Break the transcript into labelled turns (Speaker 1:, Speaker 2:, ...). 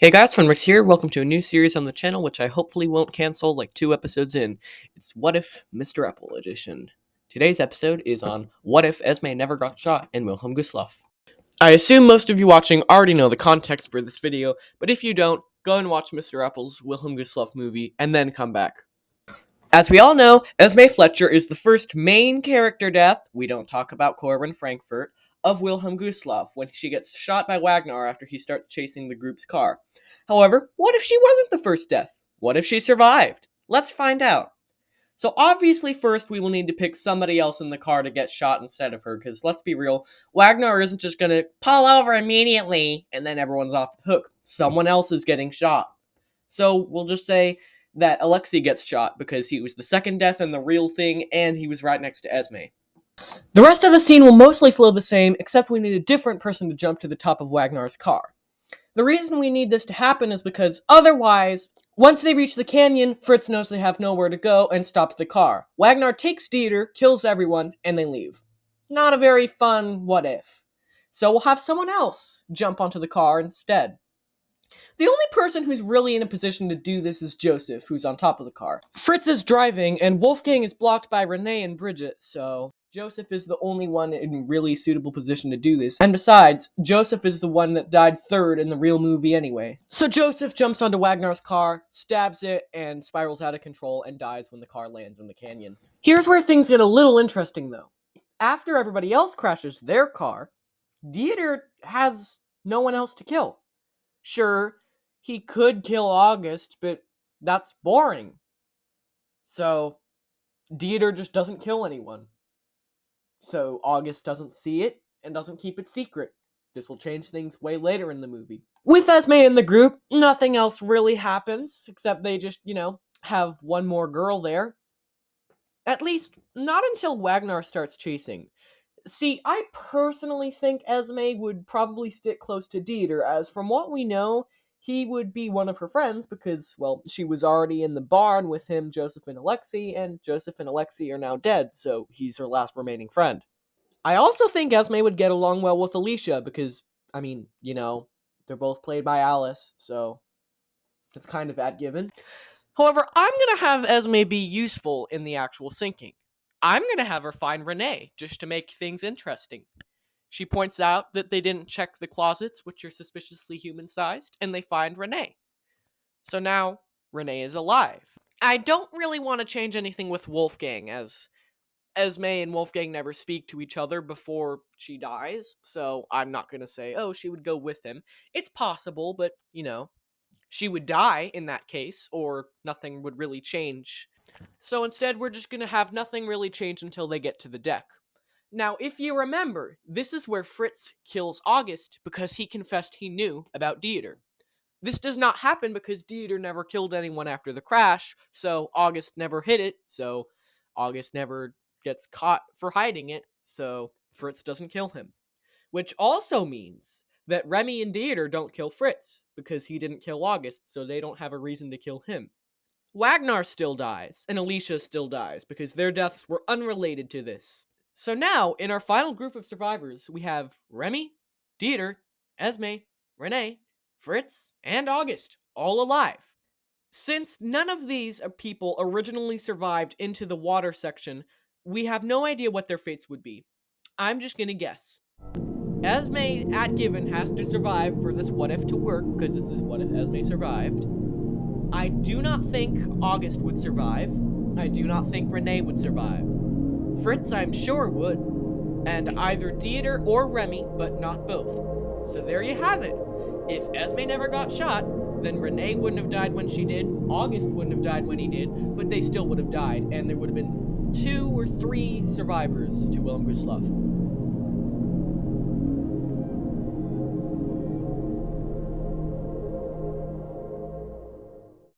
Speaker 1: Hey guys, Funrix here. Welcome to a new series on the channel, which I hopefully won't cancel like 2 episodes in. It's What If MrApple edition. Today's episode is on What If Esme Never Got Shot in Wilhelm Gustloff. I assume most of you watching already know the context for this video, but if you don't, go and watch MrApple's Wilhelm Gustloff movie and then come back. As we all know, Esme Fletcher is the first main character death, we don't talk about Corbin Frankfurt, of Wilhelm Gustloff when she gets shot by Wagner after he starts chasing the group's car. However, what if she wasn't the first death? What if she survived? Let's find out. So obviously first we will need to pick somebody else in the car to get shot instead of her, because let's be real, Wagner isn't just gonna pull over immediately and then everyone's off the hook. Someone else is getting shot. So we'll just say that Alexei gets shot because he was the second death in the real thing and he was right next to Esme. The rest of the scene will mostly flow the same, except we need a different person to jump to the top of Wagner's car. The reason we need this to happen is because otherwise, once they reach the canyon, Fritz knows they have nowhere to go and stops the car. Wagner takes Dieter, kills everyone, and they leave. Not a very fun what if. So we'll have someone else jump onto the car instead. The only person who's really in a position to do this is Joseph, who's on top of the car. Fritz is driving, and Wolfgang is blocked by Renee and Bridget, so Joseph is the only one in really suitable position to do this. And besides, Joseph is the one that died third in the real movie anyway. So Joseph jumps onto Wagner's car, stabs it, and spirals out of control and dies when the car lands in the canyon. Here's where things get a little interesting, though. After everybody else crashes their car, Dieter has no one else to kill. Sure, he could kill August, but that's boring. So, Dieter just doesn't kill anyone. So, August doesn't see it and doesn't keep it secret. This will change things way later in the movie. With Esme in the group, nothing else really happens, except they just, have one more girl there. At least, not until Wagner starts chasing. See, I personally think Esme would probably stick close to Dieter, as from what we know, he would be one of her friends because, well, she was already in the barn with him, Joseph and Alexei, and Joseph and Alexei are now dead, so he's her last remaining friend. I also think Esme would get along well with Alicia because, they're both played by Alice, so it's kind of that given. However, I'm gonna have Esme be useful in the actual sinking. I'm gonna have her find Renee, just to make things interesting. She points out that they didn't check the closets, which are suspiciously human-sized, and they find Renee. So now, Renee is alive. I don't really want to change anything with Wolfgang, as Esme and Wolfgang never speak to each other before she dies, so I'm not gonna say, oh, she would go with him. It's possible, but, she would die in that case, or nothing would really change. So instead, we're just gonna have nothing really change until they get to the deck. Now, if you remember, this is where Fritz kills August because he confessed he knew about Dieter. This does not happen because Dieter never killed anyone after the crash, so August never hid it, so August never gets caught for hiding it, so Fritz doesn't kill him. Which also means that Remy and Dieter don't kill Fritz, because he didn't kill August, so they don't have a reason to kill him. Wagner still dies, and Alicia still dies, because their deaths were unrelated to this. So now, in our final group of survivors, we have Remy, Dieter, Esme, Renee, Fritz, and August, all alive. Since none of these people originally survived into the water section, we have no idea what their fates would be. I'm just gonna guess. Esme, at given, has to survive for this what if to work, because this is what if Esme survived. I do not think August would survive. I do not think Renee would survive. Fritz, I'm sure, would. And either Dieter or Remy, but not both. So there you have it. If Esme never got shot, then Renee wouldn't have died when she did, August wouldn't have died when he did, but they still would have died, and there would have been 2 or 3 survivors to Wilhelm Gustloff.